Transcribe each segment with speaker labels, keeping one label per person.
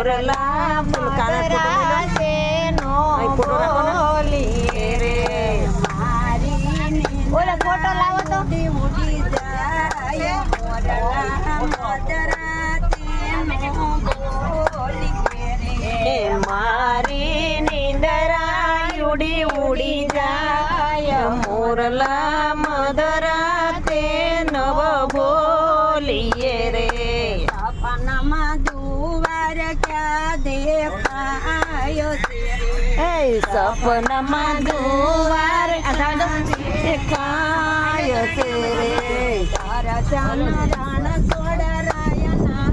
Speaker 1: મોરલા મધરાતે નો બોલીએ રે મારી ઓલા ફોટો લાવો તો ઉડી જાય મોરલા મધરાતે નો બોલીએ રે મારી નિંદરા ઉડી ઉડી જાય મોરલા મધરાતે નવ બોલીએ રે સપનામાં દુવાર ક્યાં દેખાયો છે એ સપનામાં દુવાર દેખાયો છે રે તારા ચાના રાણ સોડરાયના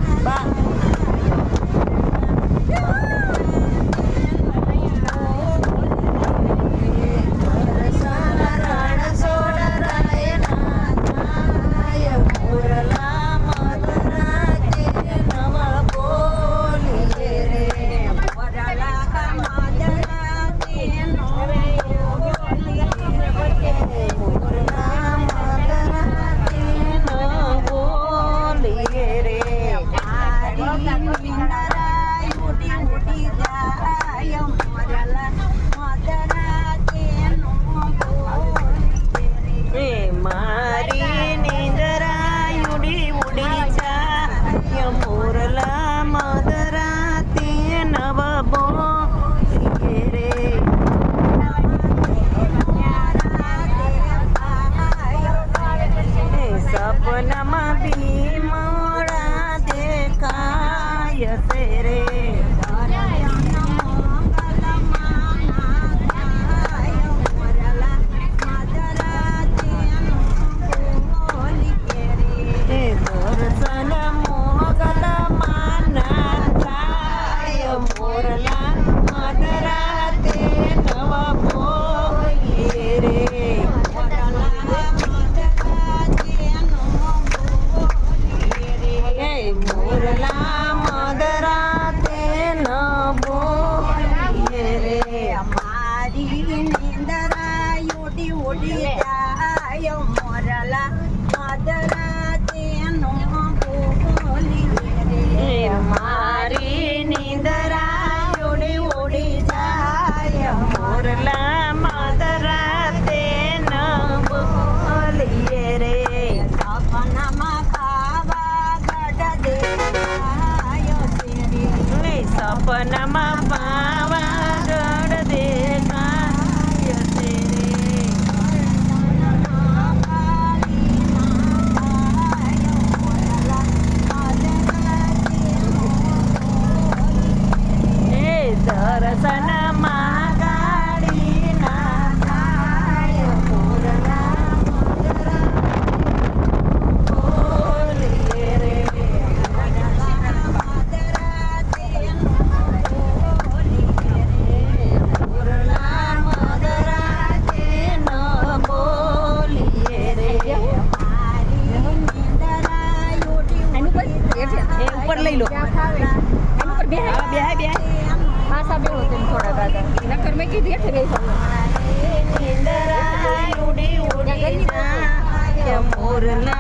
Speaker 1: સપનામાં ભીમડા દેખાય છે રે દર્શન મોગલમાં ના થાય મોરલા મધરાતે નવ બોલીએ રે મોરલા મધરાતે ન બોલીએ રે મારી નિંદરા ઉડી ઉડી જાય મોરલા મધરાતે ન બોલીએ રે મારી નિંદરા ઉડી ઉડી જાય મોરલા મધરાતે ન બોલીએ રે સપનામાં સપનામાં પાવાગઢ દેખાય છે રે દર્શનમાં ગાડી ના થાય મોરલા બોલીએ રે ऊपर ले लो पासा भी होते थोड़ा दादा नकर में की दिया थे इंदरा उड़ी उड़ी मोरला